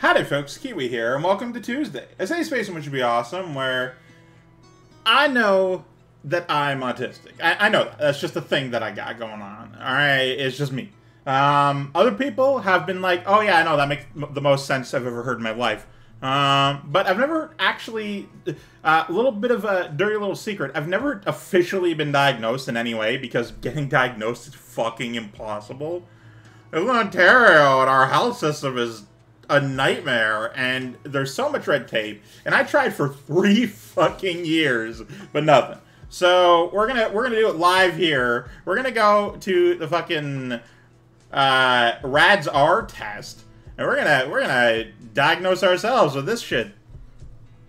Howdy folks, Keywii here, and welcome to Tuesday, a safe space in which would be awesome, where I know that I'm autistic. I know that. That's just a thing that I got going on. Alright, it's just me. Other people have been like, oh yeah, I know, that makes the most sense I've ever heard in my life. But I've never actually, a little bit of a dirty little secret, I've never officially been diagnosed in any way, because getting diagnosed is fucking impossible. In Ontario, and our health system is a nightmare, and there's so much red tape, and I tried for 3 fucking years, but nothing. So we're gonna do it live here. We're gonna go to the fucking RAADS-R test, and we're gonna diagnose ourselves with this shit.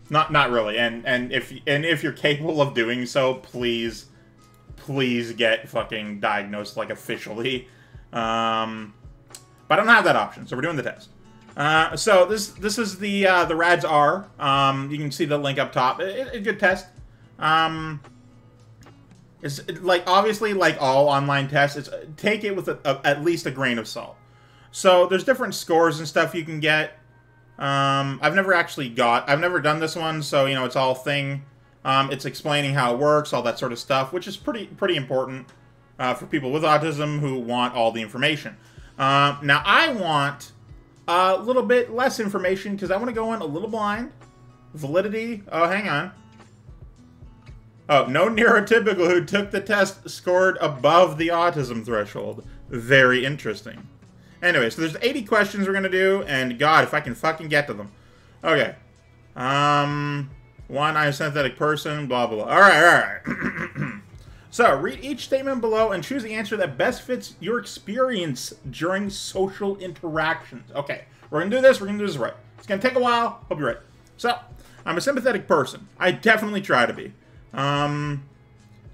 Not really, and if you're capable of doing so, please get fucking diagnosed, like, officially. But I don't have that option, so we're doing the test. So this is the RAADS-R. You can see the link up top. It's a good test. It's like, obviously, like all online tests, take it with at least a grain of salt. So there's different scores and stuff you can get. I've never done this one, so you know, it's all thing. It's explaining how it works, all that sort of stuff, which is pretty important for people with autism who want all the information. Now I want a little bit less information, because I want to go in a little blind. Validity. Oh, hang on. Oh, no neurotypical who took the test scored above the autism threshold. Very interesting. Anyway, so there's 80 questions we're going to do, and God, if I can fucking get to them. Okay. One, I'm a sympathetic person, blah, blah, blah. Alright. So, read each statement below and choose the answer that best fits your experience during social interactions. Okay, we're going to do this. We're going to do this right. It's going to take a while. Hope you're ready. So, I'm a sympathetic person. I definitely try to be.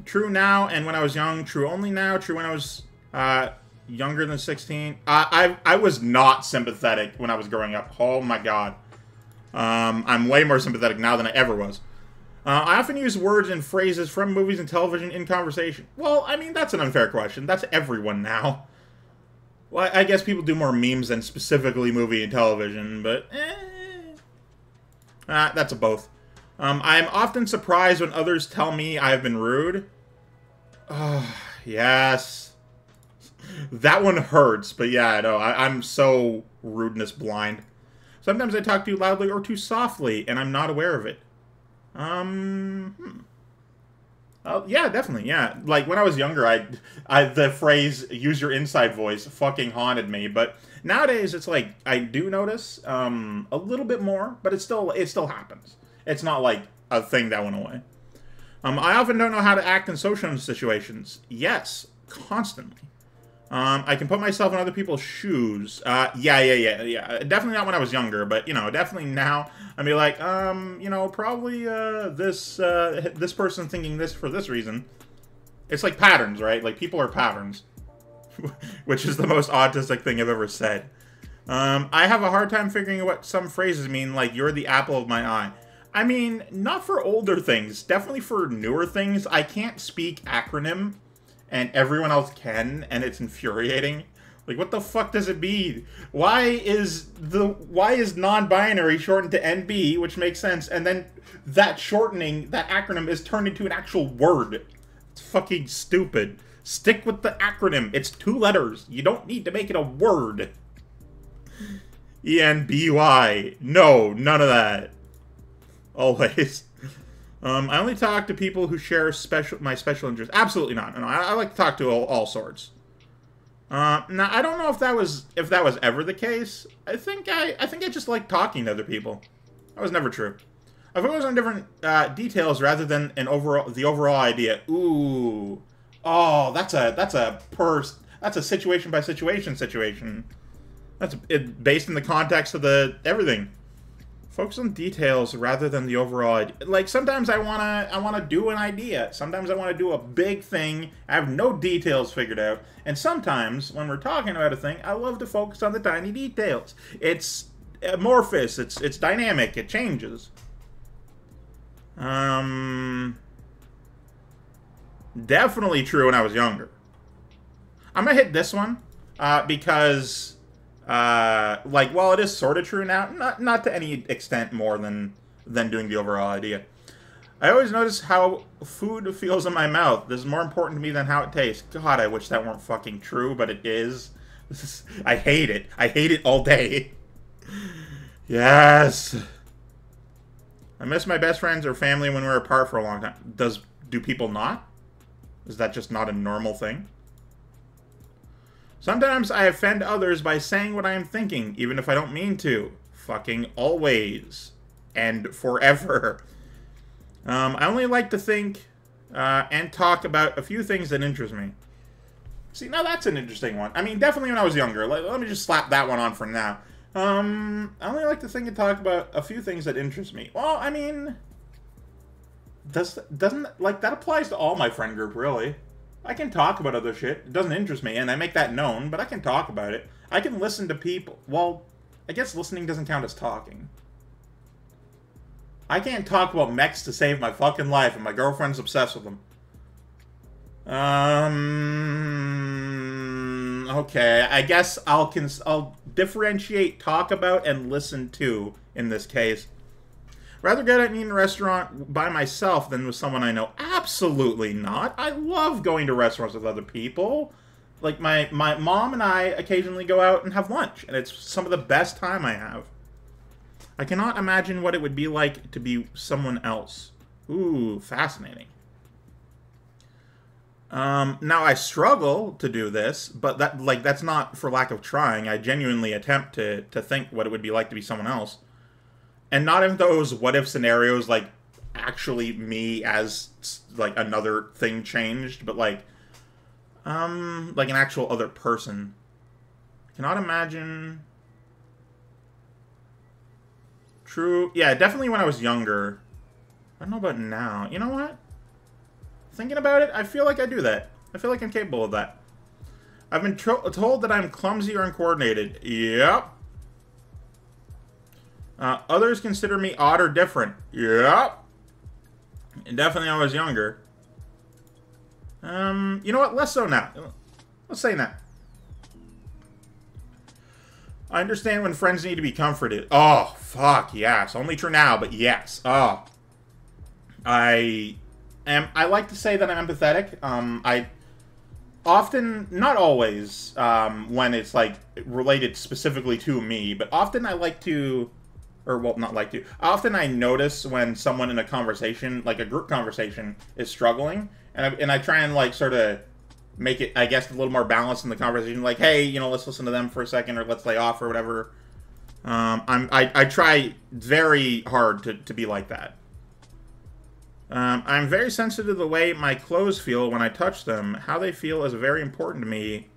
True now and when I was young. True only now. True when I was younger than 16. I was not sympathetic when I was growing up. Oh my God. I'm way more sympathetic now than I ever was. I often use words and phrases from movies and television in conversation. Well, I mean, that's an unfair question. That's everyone now. Well, I guess people do more memes than specifically movie and television, but that's a both. I'm often surprised when others tell me I've been rude. Oh, yes. That one hurts, but yeah, I know. I'm so rudeness blind. Sometimes I talk too loudly or too softly, and I'm not aware of it. Oh, yeah, definitely, yeah. Like, when I was younger, the phrase, use your inside voice, fucking haunted me. But nowadays, it's like, I do notice, a little bit more, but it still happens. It's not like a thing that went away. I often don't know how to act in social situations. Yes, constantly. I can put myself in other people's shoes. Yeah. Definitely not when I was younger, but, you know, definitely now. I'd be like, you know, probably, this person thinking this for this reason. It's like patterns, right? Like, people are patterns. Which is the most autistic thing I've ever said. I have a hard time figuring out what some phrases mean, like, you're the apple of my eye. I mean, not for older things. Definitely for newer things. I can't speak acronym. And everyone else can, and it's infuriating. Like, what the fuck does it mean? Why is non-binary shortened to NB, which makes sense, and then that shortening, that acronym, is turned into an actual word? It's fucking stupid. Stick with the acronym. It's 2 letters. You don't need to make it a word. ENBY. No, none of that. Always. I only talk to people who share my special interests. Absolutely not. No, I like to talk to all sorts. Now I don't know if that was ever the case. I think I just like talking to other people. That was never true. I focus on different details rather than the overall idea. Ooh, oh, that's a situation by situation. That's based in the context of everything. Focus on details rather than the overall idea. Like, sometimes I wanna do an idea. Sometimes I want to do a big thing. I have no details figured out. And sometimes, when we're talking about a thing, I love to focus on the tiny details. It's amorphous. It's dynamic. It changes. Definitely true when I was younger. I'm gonna hit this one because Like, while it is sort of true now, not to any extent more than doing the overall idea. I always notice how food feels in my mouth. This is more important to me than how it tastes. God, I wish that weren't fucking true, but it is. I hate it. I hate it all day. Yes. I miss my best friends or family when we were apart for a long time. Do people not? Is that just not a normal thing? Sometimes I offend others by saying what I am thinking, even if I don't mean to. Fucking always. And forever. I only like to think and talk about a few things that interest me. See, now that's an interesting one. I mean, definitely when I was younger. Let me just slap that one on for now. I only like to think and talk about a few things that interest me. Well, I mean, doesn't like that applies to all my friend group, really. I can talk about other shit. It doesn't interest me, and I make that known, but I can talk about it. I can listen to people. Well, I guess listening doesn't count as talking. I can't talk about mechs to save my fucking life, and my girlfriend's obsessed with them. Okay, I guess I'll differentiate talk about and listen to in this case. Rather good at eating a restaurant by myself than with someone I know. Absolutely not. I love going to restaurants with other people. Like, my mom and I occasionally go out and have lunch, and it's some of the best time I have. I cannot imagine what it would be like to be someone else. Ooh, fascinating. Now I struggle to do this, but that's not for lack of trying. I genuinely attempt to think what it would be like to be someone else. And not in those what-if scenarios, like, actually me as, like, another thing changed, but, like an actual other person. I cannot imagine... True. Yeah, definitely when I was younger. I don't know about now. You know what? Thinking about it, I feel like I do that. I feel like I'm capable of that. I've been told that I'm clumsy or uncoordinated. Yep. Others consider me odd or different. Yep. And definitely when I was younger. You know what? Less so now. Let's say that. I understand when friends need to be comforted. Oh, fuck, yes. Only true now, but yes. Oh. I like to say that I'm empathetic. I often, not always, when it's, like, related specifically to me, but often I like to... Or, well, not like to. Often I notice when someone in a conversation, like a group conversation, is struggling. And I try and, like, sort of make it, I guess, a little more balanced in the conversation. Like, hey, you know, let's listen to them for a second, or let's lay off, or whatever. I try very hard to be like that. I'm very sensitive to the way my clothes feel when I touch them. How they feel is very important to me.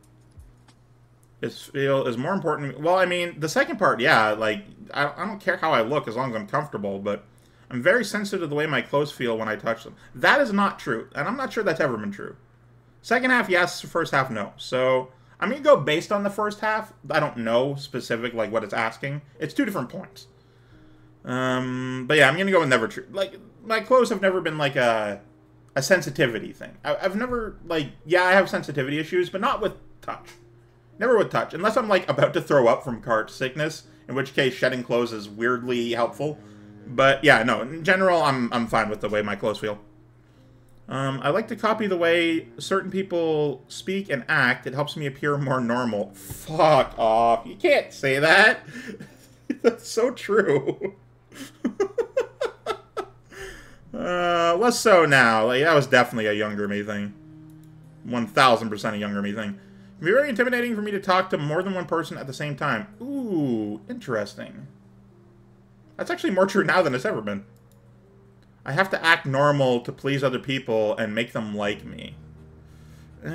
Is more important to me. Well, I mean, the second part, yeah, like, I don't care how I look as long as I'm comfortable, but I'm very sensitive to the way my clothes feel when I touch them. That is not true, and I'm not sure that's ever been true. Second half, yes. First half, no. So, I'm going to go based on the first half. I don't know specific, like, what it's asking. It's two different points. But yeah, I'm going to go with never true. Like, my clothes have never been, like, a sensitivity thing. I've never, like, yeah, I have sensitivity issues, but not with touch. Never with touch. Unless I'm, like, about to throw up from cart sickness, in which case shedding clothes is weirdly helpful. But, yeah, no, in general, I'm fine with the way my clothes feel. I like to copy the way certain people speak and act. It helps me appear more normal. Fuck off. You can't say that. That's so true. Less so now. Like, that was definitely a younger me thing. 1000% a younger me thing. It can be very intimidating for me to talk to more than one person at the same time. Ooh, interesting. That's actually more true now than it's ever been. I have to act normal to please other people and make them like me. When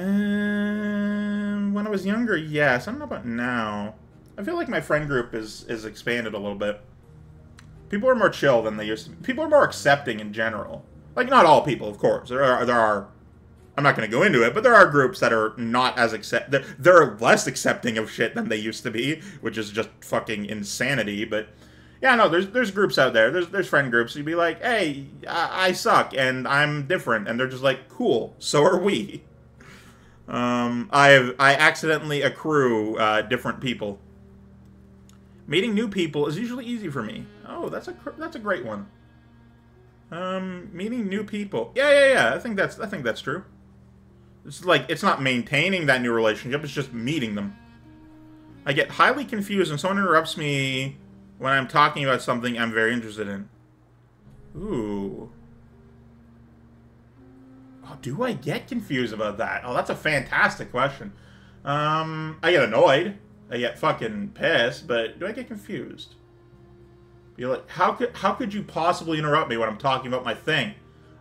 I was younger, yes. I don't know about now. I feel like my friend group is expanded a little bit. People are more chill than they used to be. People are more accepting in general. Like, not all people, of course. There are I'm not going to go into it, but there are groups that are not as they're less accepting of shit than they used to be, which is just fucking insanity, but... Yeah, no, there's groups out there. There's friend groups. You'd be like, hey, I suck, and I'm different. And they're just like, cool, so are we. I accidentally accrue different people. Meeting new people is usually easy for me. Oh, that's a great one. Meeting new people. Yeah. I think that's true. It's like, it's not maintaining that new relationship, it's just meeting them. I get highly confused when someone interrupts me when I'm talking about something I'm very interested in. Ooh. Oh, do I get confused about that? Oh, that's a fantastic question. I get annoyed. I get fucking pissed, but do I get confused? Be like, how could you possibly interrupt me when I'm talking about my thing?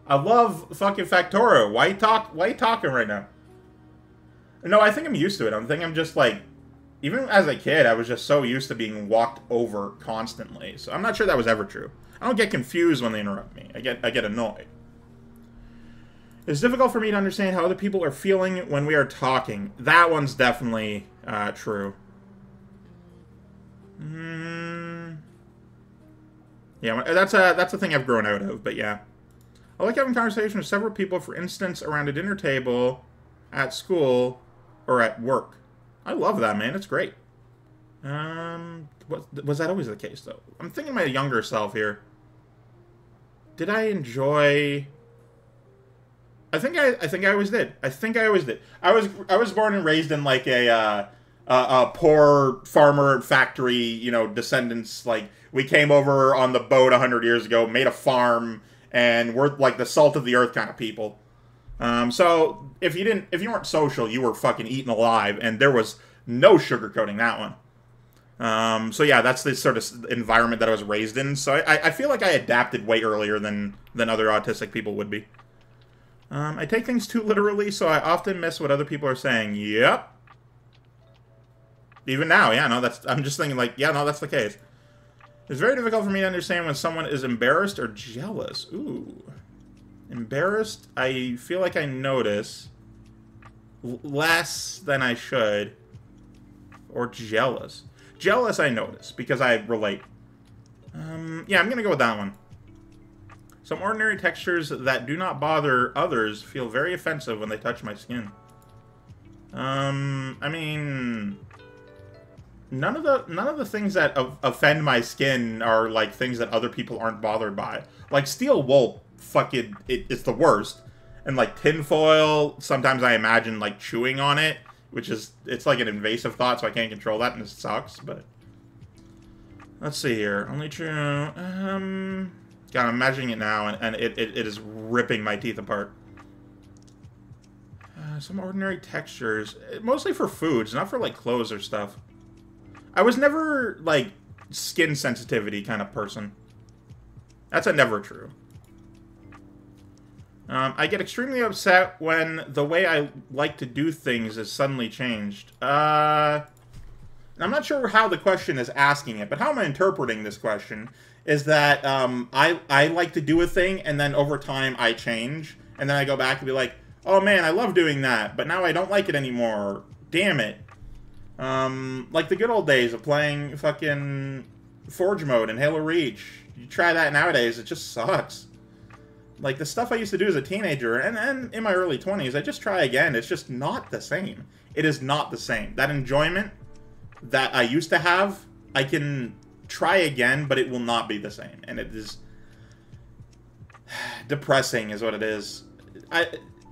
I love fucking Factorio. Why you talking right now? No, I think I'm used to it. I think I'm just like, even as a kid, I was just so used to being walked over constantly. So I'm not sure that was ever true. I don't get confused when they interrupt me. I get annoyed. It's difficult for me to understand how other people are feeling when we are talking. That one's definitely true. Yeah, that's a thing I've grown out of, but yeah. I like having conversations with several people, for instance, around a dinner table, at school, or at work. I love that, man. It's great. Was that always the case, though? I'm thinking my younger self here. Did I enjoy... I think I always did. I was born and raised in like a poor farmer factory, you know, descendants. Like, we came over on the boat 100 years ago, made a farm, and we're like the salt of the earth kind of people. So if you weren't social, you were fucking eaten alive, and there was no sugarcoating that one. So yeah, that's the sort of environment that I was raised in. So I feel like I adapted way earlier than other autistic people would be. I take things too literally, so I often miss what other people are saying. Yep. Even now, yeah, no, I'm just thinking like, yeah, no, that's the case. It's very difficult for me to understand when someone is embarrassed or jealous. Ooh. Embarrassed, I feel like I notice less than I should. Or jealous. Jealous, I notice, because I relate. Yeah, I'm gonna go with that one. Some ordinary textures that do not bother others feel very offensive when they touch my skin. I mean, none of the things that offend my skin are like things that other people aren't bothered by. Like steel wool, fucking, it's the worst. And like tinfoil, sometimes I imagine like chewing on it, which is, it's like an invasive thought, so I can't control that, and it sucks. But let's see here. Only true. God, I'm imagining it now, and it is ripping my teeth apart. Some ordinary textures. Mostly for foods, not for, like, clothes or stuff. I was never, like, skin sensitivity kind of person. That's a never true. I get extremely upset when the way I like to do things is suddenly changed. I'm not sure how the question is asking it, but how am I interpreting this question is that I like to do a thing, and then over time I change, and then I go back and be like, oh man, I love doing that, but now I don't like it anymore. Damn it. Like the good old days of playing fucking Forge mode in Halo Reach. You try that nowadays, it just sucks. Like, the stuff I used to do as a teenager, and in my early 20s, I just try again. It's just not the same. It is not the same. That enjoyment that I used to have, I can try again, but it will not be the same. And it is depressing is what it is.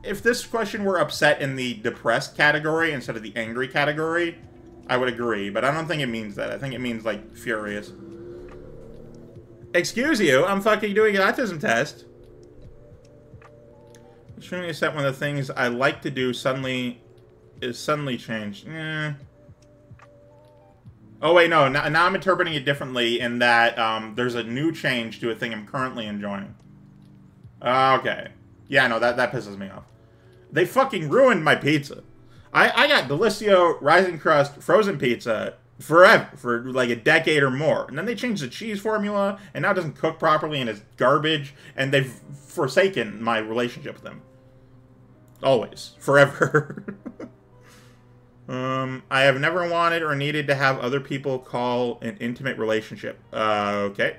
If this question were upset in the depressed category instead of the angry category, I would agree. But I don't think it means that. I think it means, like, furious. Excuse you, I'm fucking doing an autism test. Extremely upset when the things I like to do suddenly changed. Oh wait, no. Now I'm interpreting it differently in that there's a new change to a thing I'm currently enjoying. Okay. Yeah, no, that pisses me off. They fucking ruined my pizza. I got Delissio Rising Crust frozen pizza forever, for like a decade or more. And then they changed the cheese formula, and now it doesn't cook properly, and it's garbage, and they've forsaken my relationship with them. Always. Forever. I have never wanted or needed to have other people call an intimate relationship. Okay.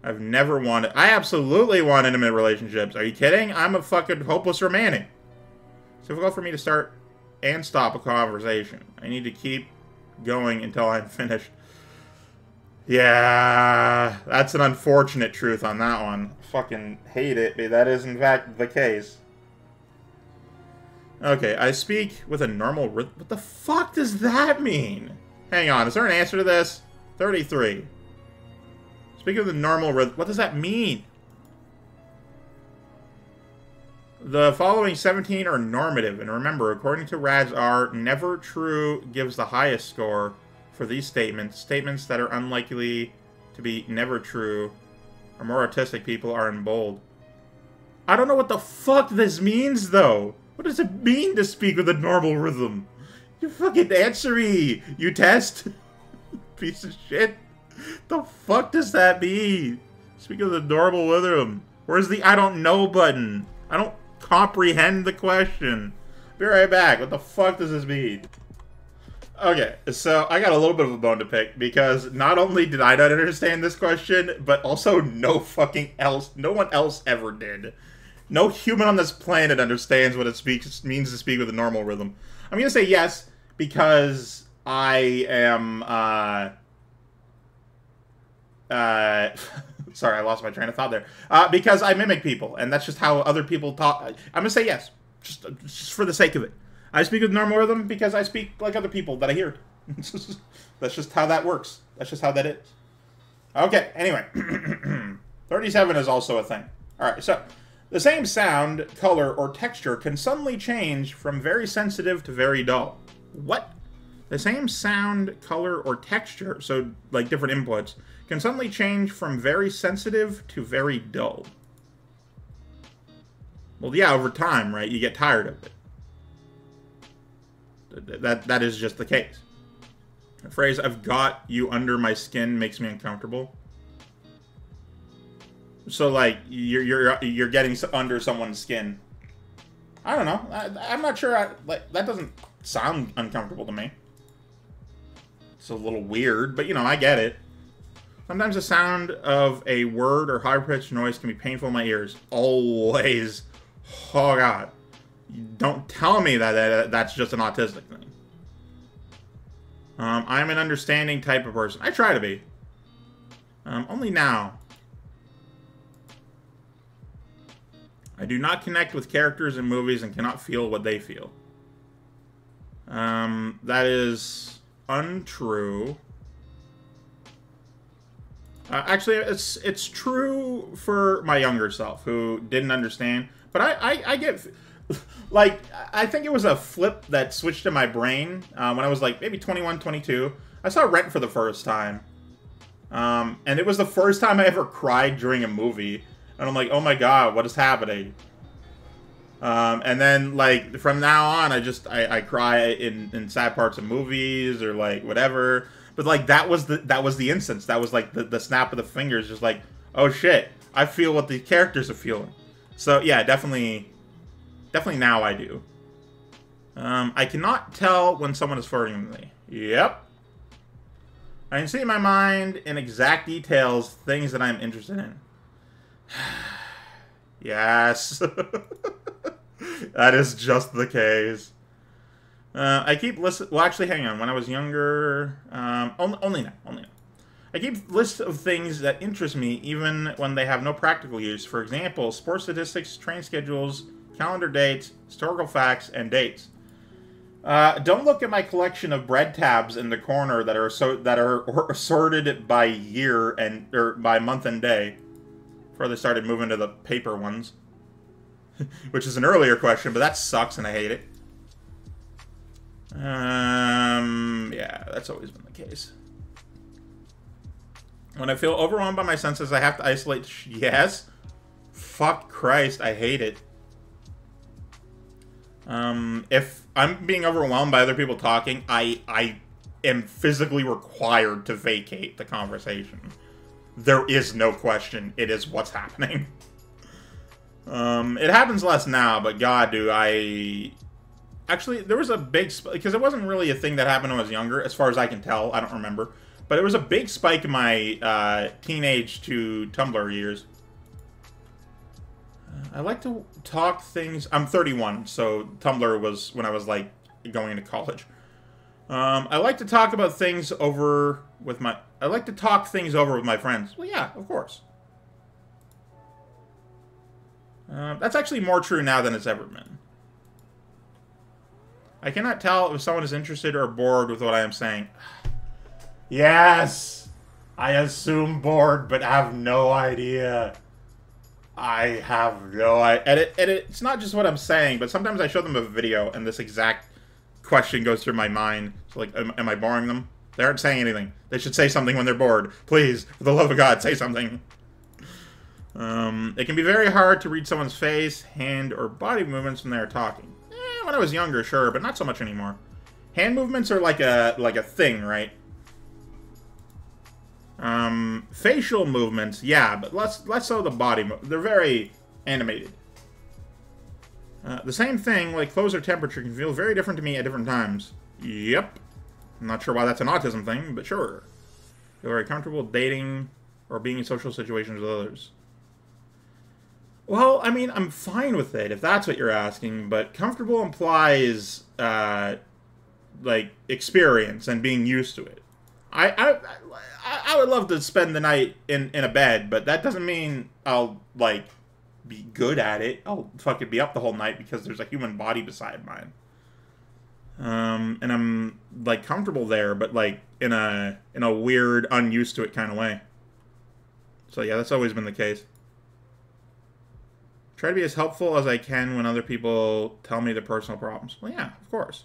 I've never wanted... I absolutely want intimate relationships. Are you kidding? I'm a fucking hopeless romantic. It's difficult for me to start and stop a conversation. I need to keep going until I'm finished. Yeah, that's an unfortunate truth on that one. Fucking hate it, but that is in fact the case. Okay, I speak with a normal rhythm. What the fuck does that mean? Hang on, is there an answer to this? 33. Speak with a normal rhythm. What does that mean? The following 17 are normative, and remember, according to RAADS-R, never true gives the highest score for these statements. Statements that are unlikely to be never true or more autistic people are in bold. I don't know what the fuck this means, though. What does it mean to speak with a normal rhythm? You fucking answer me, you test. Piece of shit. The fuck does that mean? Speak with a normal rhythm. Where's the I don't know button? I don't comprehend the question. Be right back. What the fuck does this mean? Okay, so I got a little bit of a bone to pick because not only did I not understand this question, but also no one else ever did. No human on this planet understands what it means to speak with a normal rhythm. I'm gonna say yes because I am sorry, I lost my train of thought there. Because I mimic people, and that's just how other people talk. I'm gonna say yes, just for the sake of it. I speak with normal rhythm because I speak like other people that I hear. That's just how that works. That's just how that is. Okay, anyway. 37 is also a thing. Alright, so the same sound, color, or texture can suddenly change from very sensitive to very dull. What? The same sound, color, or texture, so like different inputs, can suddenly change from very sensitive to very dull. Well, yeah, over time, right? You get tired of it. That is just the case. The phrase, I've got you under my skin, makes me uncomfortable. So, like, you're getting under someone's skin. I don't know. I'm not sure. Like, that doesn't sound uncomfortable to me. It's a little weird, but, you know, I get it. Sometimes the sound of a word or high-pitched noise can be painful in my ears. Always. Oh, God. Don't tell me that that's just an autistic thing. I'm an understanding type of person. I try to be. Only now. I do not connect with characters in movies and cannot feel what they feel. That is untrue. Actually, it's true for my younger self, who didn't understand. But I get... Like, I think it was a flip that switched in my brain when I was, like, maybe 21, 22. I saw Rent for the first time. And it was the first time I ever cried during a movie. And I'm like, oh my god, what is happening? And then, like, from now on, I cry in sad parts of movies or, like, whatever. But, like, that was the instance. That was, like, the snap of the fingers. Just like, oh shit, I feel what the characters are feeling. So, yeah, definitely now I do. I cannot tell when someone is flirting with me. Yep. I can see in my mind in exact details things that I'm interested in. Yes. That is just the case. I keep lists. Well, actually, hang on. When I was younger, only now. I keep lists of things that interest me, even when they have no practical use. For example, sports statistics, train schedules, calendar dates, historical facts, and dates. Don't look at my collection of bread tabs in the corner that are sorted by year or by month and day. Before they started moving to the paper ones, which is an earlier question, but that sucks and I hate it. Yeah, that's always been the case. When I feel overwhelmed by my senses, I have to isolate. Yes. Fuck Christ, I hate it. If I'm being overwhelmed by other people talking, I am physically required to vacate the conversation. There is no question. It is what's happening. It happens less now, but God, do I... Actually, there was a big... Because it wasn't really a thing that happened when I was younger, as far as I can tell. I don't remember. But there was a big spike in my teenage to Tumblr years. I like to talk things... I'm 31, so Tumblr was when I was, like, going into college. I like to talk about things over with my... I like to talk things over with my friends. Well, yeah, of course. That's actually more true now than it's ever been. I cannot tell if someone is interested or bored with what I am saying. Yes! I assume bored, but have no idea. I have no idea. And it's not just what I'm saying, but sometimes I show them a video and this exact question goes through my mind. So, like, am I boring them? They aren't saying anything. They should say something when they're bored. Please, for the love of God, say something. It can be very hard to read someone's face, hand, or body movements when they are talking. When I was younger, sure, but not so much anymore. Hand movements are like a thing, right? Facial movements, yeah, but less so the body. They're very animated. The same thing, like clothes or temperature, can feel very different to me at different times. Yep. I'm not sure why that's an autism thing, but sure. Feel very comfortable dating or being in social situations with others. Well, I mean, I'm fine with it, if that's what you're asking, but comfortable implies, like, experience and being used to it. I would love to spend the night in a bed, but that doesn't mean I'll, like, be good at it. I'll fucking be up the whole night because there's a human body beside mine. And I'm, like, comfortable there, but, like, in a weird, unused to it kind of way. So, yeah, that's always been the case. Try to be as helpful as I can when other people tell me their personal problems. Well, yeah, of course.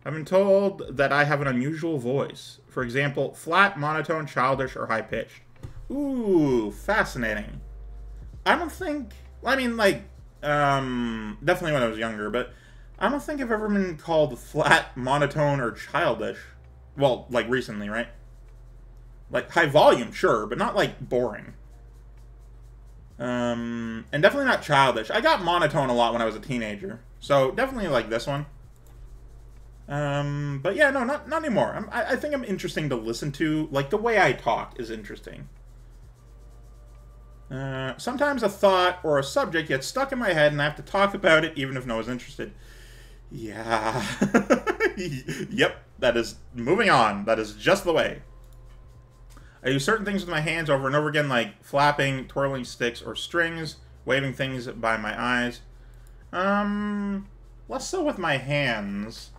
I've been told that I have an unusual voice. For example, flat, monotone, childish, or high-pitched. Ooh, fascinating. I don't think... I mean, like, definitely when I was younger, but I don't think I've ever been called flat, monotone, or childish. Well, like, recently, right? Like, high volume, sure, but not, like, boring. And definitely not childish. I got monotone a lot when I was a teenager. So, definitely like this one. But yeah, no, not anymore. I think I'm interesting to listen to. Like, the way I talk is interesting. Sometimes a thought or a subject gets stuck in my head and I have to talk about it even if no one's interested. Yeah. Yep, that is moving on. That is just the way. I do certain things with my hands over and over again, like flapping, twirling sticks or strings, waving things by my eyes. Less so with my hands.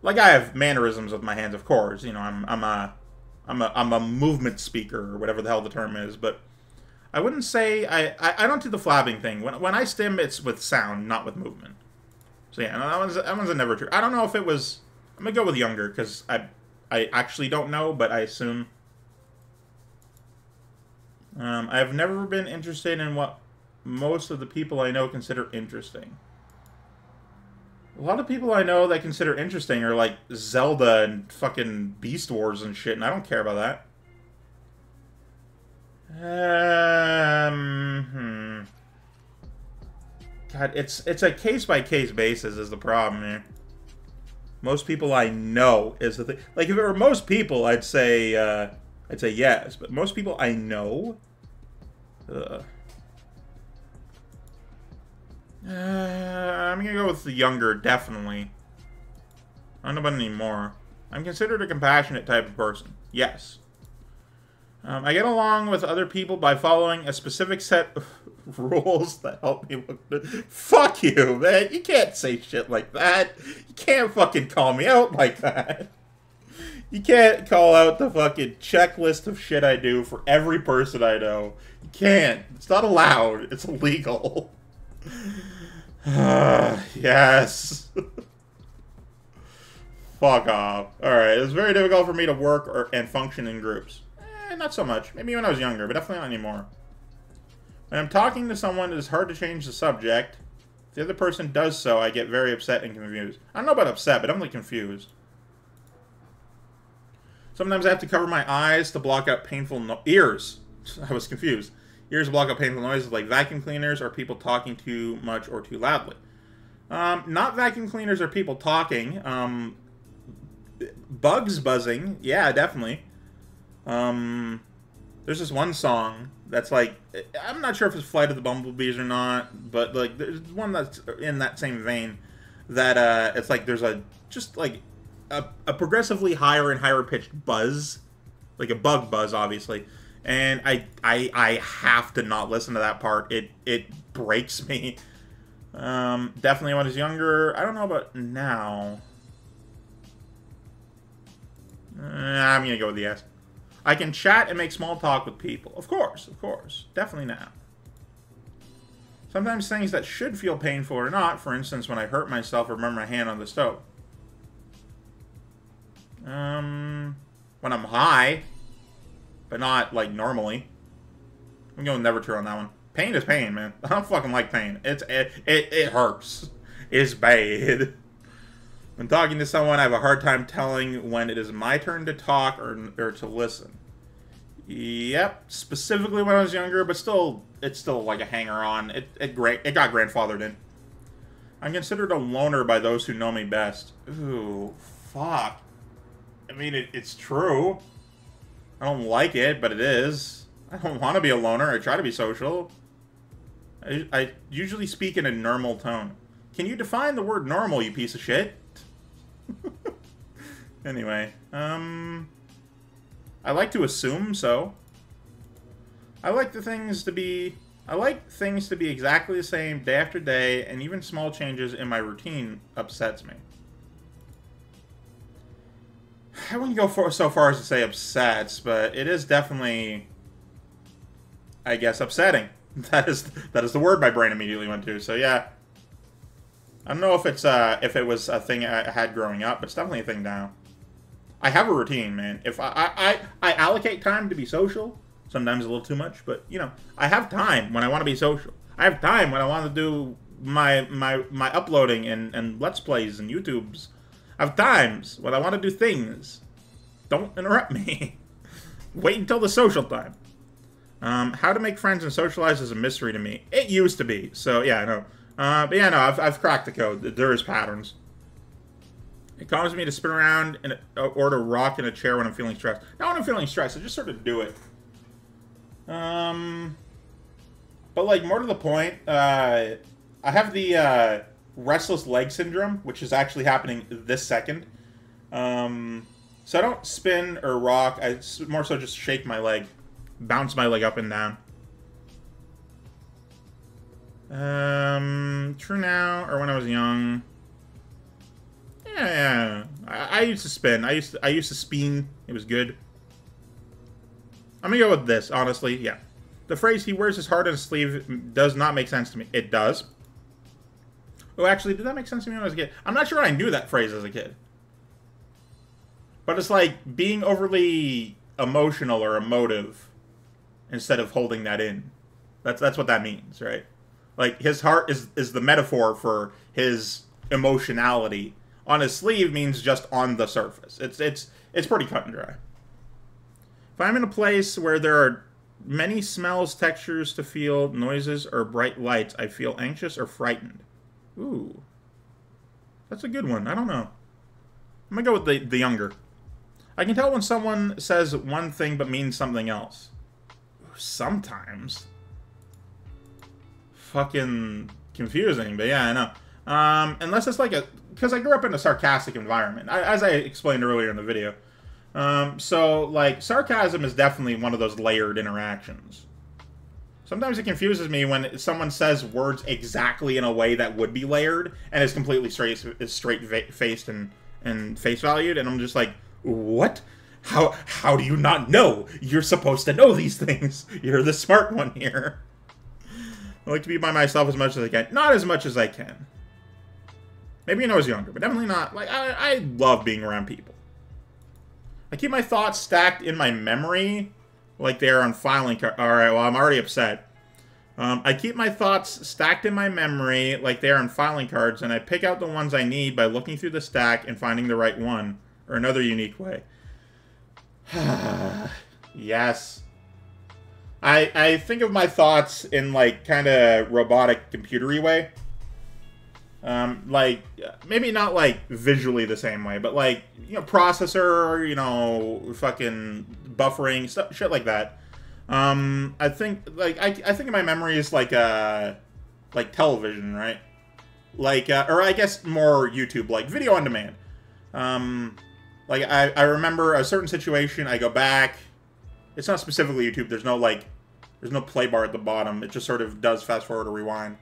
Like, I have mannerisms with my hands, of course. You know, I'm a movement speaker, or whatever the hell the term is. But I wouldn't say I don't do the flapping thing. When I stim, it's with sound, not with movement. So yeah, that one's a never true. I don't know if it was. I'm gonna go with younger because I actually don't know, but I assume. I have never been interested in what most of the people I know consider interesting. A lot of people I know that consider interesting are like Zelda and fucking Beast Wars and shit, and I don't care about that. God, it's a case-by-case basis is the problem here. Most people I know is the thing. Like, if it were most people, I'd say yes, but most people I know, I'm gonna go with the younger, definitely. I don't know about anymore. I'm considered a compassionate type of person. Yes. I get along with other people by following a specific set of rules that help me look good. Fuck you, man. You can't say shit like that. You can't fucking call me out like that. You can't call out the fucking checklist of shit I do for every person I know. You can't. It's not allowed. It's illegal. Yes. Fuck off. Alright, it was very difficult for me to work and function in groups. Not so much. Maybe when I was younger, but definitely not anymore. When I'm talking to someone, it is hard to change the subject. If the other person does so, I get very upset and confused. I don't know about upset, but I'm like confused. Sometimes I have to cover my eyes to block out painful ears. I was confused. Ears block out painful noises like vacuum cleaners or people talking too much or too loudly. Not vacuum cleaners or people talking. Bugs buzzing. Yeah, definitely. There's this one song that's like, I'm not sure if it's Flight of the Bumblebees or not, but like there's one that's in that same vein that it's like there's just like a progressively higher and higher pitched buzz, like a bug buzz, obviously. And I have to not listen to that part. It breaks me. Definitely when I was younger. I don't know about now. I'm gonna go with the yes. I can chat and make small talk with people. Of course. Definitely now. Sometimes things that should feel painful or not. For instance, when I hurt myself or remember my hand on the stove. When I'm high, but not like normally. I'm going never true on that one. Pain is pain, man. I don't fucking like pain. It hurts. It's bad. When talking to someone, I have a hard time telling when it is my turn to talk or to listen. Yep, specifically when I was younger, but still, it's still like a hanger-on. It got grandfathered in. I'm considered a loner by those who know me best. Ooh, fuck. I mean, it's true. I don't like it, but it is. I don't want to be a loner. I try to be social. I usually speak in a normal tone. Can you define the word normal, you piece of shit? Anyway, I like to assume so. I like things to be exactly the same day after day, and even small changes in my routine upsets me. I wouldn't go so far as to say upsets, but it is definitely, I guess, upsetting. That is the word my brain immediately went to. So yeah, I don't know if it was a thing I had growing up, but it's definitely a thing now. I have a routine, man. If I allocate time to be social, sometimes a little too much, but you know, I have time when I want to be social. I have time when I want to do my uploading and Let's Plays and YouTubes. I have times when I want to do things. Don't interrupt me. Wait until the social time. How to make friends and socialize is a mystery to me. It used to be, so yeah, I know. But yeah, no, I've cracked the code. There is patterns. It causes me to spin around or to rock in a chair when I'm feeling stressed. Not when I'm feeling stressed, I just sort of do it. But like, more to the point, I have the restless leg syndrome, which is actually happening this second. So I don't spin or rock, I more so just shake my leg. Bounce my leg up and down. True now, or when I was young. Yeah. I used to spin. I used to spin. It was good. I'm gonna go with this, honestly. Yeah. The phrase "he wears his heart on his sleeve" does not make sense to me. It does. Oh, actually, did that make sense to me when I was a kid? I'm not sure I knew that phrase as a kid. But it's like being overly emotional or emotive instead of holding that in. That's what that means, right? Like, his heart is the metaphor for his emotionality. On his sleeve means just on the surface. It's pretty cut and dry. If I'm in a place where there are many smells, textures to feel, noises, or bright lights, I feel anxious or frightened. Ooh. That's a good one. I don't know. I'm gonna go with the younger. I can tell when someone says one thing but means something else. Sometimes. Fucking confusing, but yeah, I know. Unless it's like because I grew up in a sarcastic environment, as I explained earlier in the video. So, like, sarcasm is definitely one of those layered interactions. Sometimes it confuses me when someone says words exactly in a way that would be layered, and is completely straight-faced and face-valued, and I'm just like, what? How do you not know? You're supposed to know these things. You're the smart one here. I like to be by myself as much as I can. Not as much as I can. Maybe when I was younger, but definitely not. Like, I love being around people. I keep my thoughts stacked in my memory like they are on filing cards. Alright, well, I'm already upset. I keep my thoughts stacked in my memory like they are on filing cards, and I pick out the ones I need by looking through the stack and finding the right one, or another unique way. Yes. I think of my thoughts in, like, kind of robotic, computery way. Like, maybe not, like, visually the same way, but, like, you know, processor, you know, fucking buffering, stuff, shit like that. I think, like, I think of my memory as, like television, right? Like, or I guess more YouTube, like video on demand. Like, I remember a certain situation, I go back. It's not specifically YouTube. There's no play bar at the bottom. It just sort of does fast forward or rewind,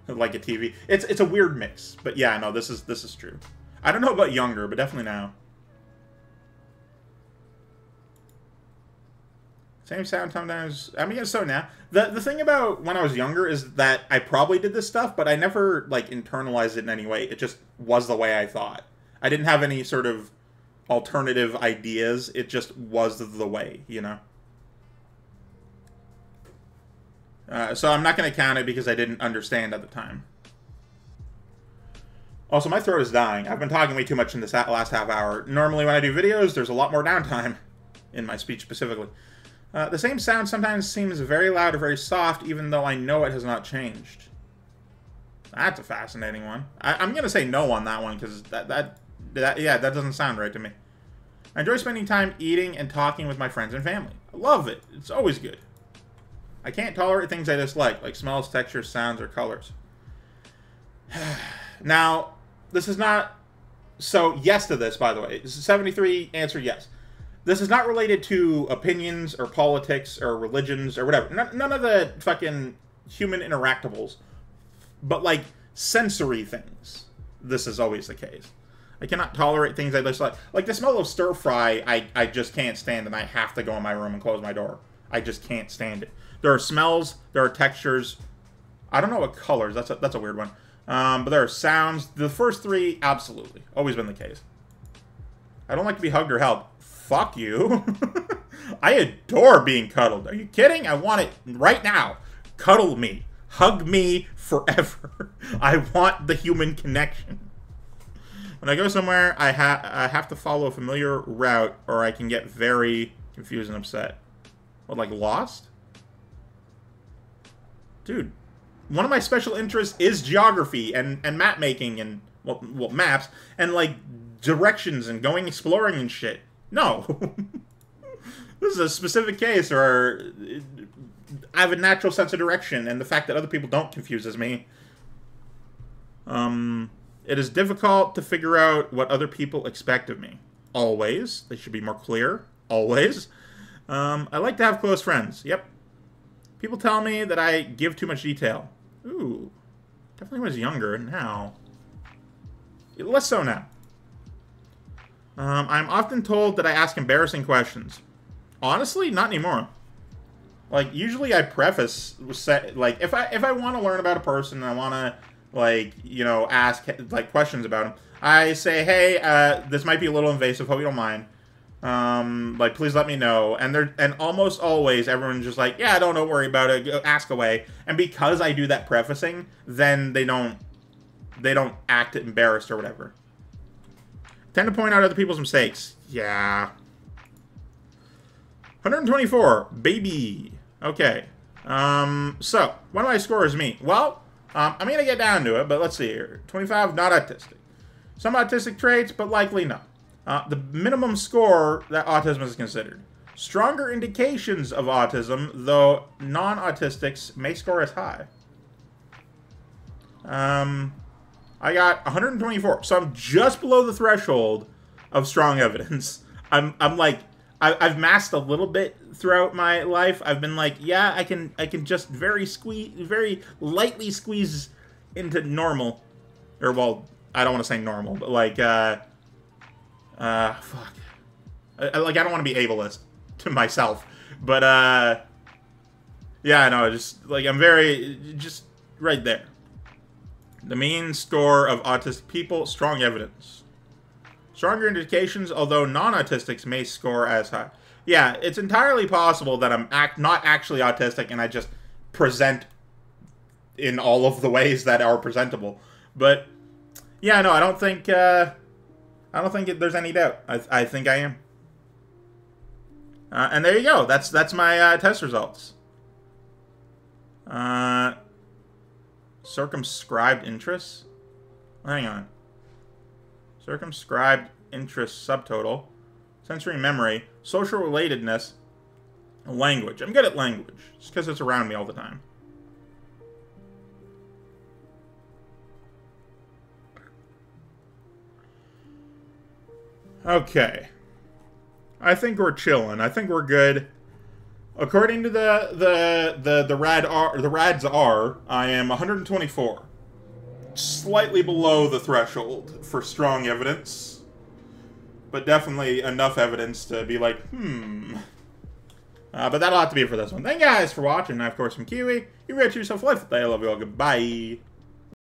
like a TV. It's a weird mix, but yeah, no, this is true. I don't know about younger, but definitely now. Same sound sometimes. I mean, so now. The thing about when I was younger is that I probably did this stuff, but I never, like, internalized it in any way. It just was the way I thought. I didn't have any sort of alternative ideas. It just was the way, you know? So I'm not going to count it because I didn't understand at the time. Also, my throat is dying. I've been talking way too much in this last half hour. Normally when I do videos, there's a lot more downtime in my speech specifically. The same sound sometimes seems very loud or very soft, even though I know it has not changed. That's a fascinating one. I'm going to say no on that one, because that doesn't sound right to me. I enjoy spending time eating and talking with my friends and family. I love it. It's always good. I can't tolerate things I dislike, like smells, textures, sounds, or colors. Now, this is not... So, yes to this, by the way. This is 73, answer yes. This is not related to opinions or politics or religions or whatever. None of the fucking human interactables. But, like, sensory things. This is always the case. I cannot tolerate things I dislike. Like, the smell of stir fry, I just can't stand, and I have to go in my room and close my door. I just can't stand it. There are smells, there are textures. I don't know what colors. That's a weird one. But there are sounds. The first three, absolutely. Always been the case. I don't like to be hugged or held. Fuck you. I adore being cuddled. Are you kidding? I want it right now. Cuddle me. Hug me forever. I want the human connection. When I go somewhere, I have to follow a familiar route, or I can get very confused and upset. What, like lost? Dude, one of my special interests is geography and map making and, well, maps, and, like, directions and going exploring and shit. No. This is a specific case where I have a natural sense of direction, and the fact that other people don't confuses me. It is difficult to figure out what other people expect of me. Always. They should be more clear. Always. I like to have close friends. Yep. People tell me that I give too much detail. Ooh. Definitely when I was younger. Now. Less so now. I'm often told that I ask embarrassing questions. Honestly, not anymore. Like, usually I preface, like, if I want to learn about a person and I want to, like, you know, ask, like, questions about them, I say, hey, this might be a little invasive, hope you don't mind. Like, please let me know. And almost always, everyone's just like, yeah, don't worry about it, ask away. And because I do that prefacing, then they don't act embarrassed or whatever. Tend to point out other people's mistakes. Yeah. 124. Baby. Okay. So, what do I score as me? Well, I'm going to get down to it, but let's see here. 25, not autistic. Some autistic traits, but likely no. The minimum score that autism is considered. Stronger indications of autism, though non-autistics may score as high. I got 124, so I'm just below the threshold of strong evidence. I'm like, I've masked a little bit throughout my life. I've been like, yeah, I can just very lightly squeeze into normal, or well, I don't want to say normal, but like, fuck, I don't want to be ableist to myself, but yeah, no, just like I'm just right there. The mean score of autistic people, strong evidence. Stronger indications, although non-autistics may score as high. Yeah, it's entirely possible that I'm not actually autistic and I just present in all of the ways that are presentable. But yeah, no, I don't think there's any doubt. I think I am. And there you go. That's my test results. Circumscribed interests? Hang on. Circumscribed interest subtotal. Sensory memory. Social relatedness. Language. I'm good at language. Just because it's around me all the time. Okay. I think we're chilling. I think we're good. According to the RAADS-R, I am 124. Slightly below the threshold for strong evidence. But definitely enough evidence to be like, but that'll have to be it for this one. Thank you guys for watching. Of course, from Keywii. You reach yourself life. I love you all. Goodbye.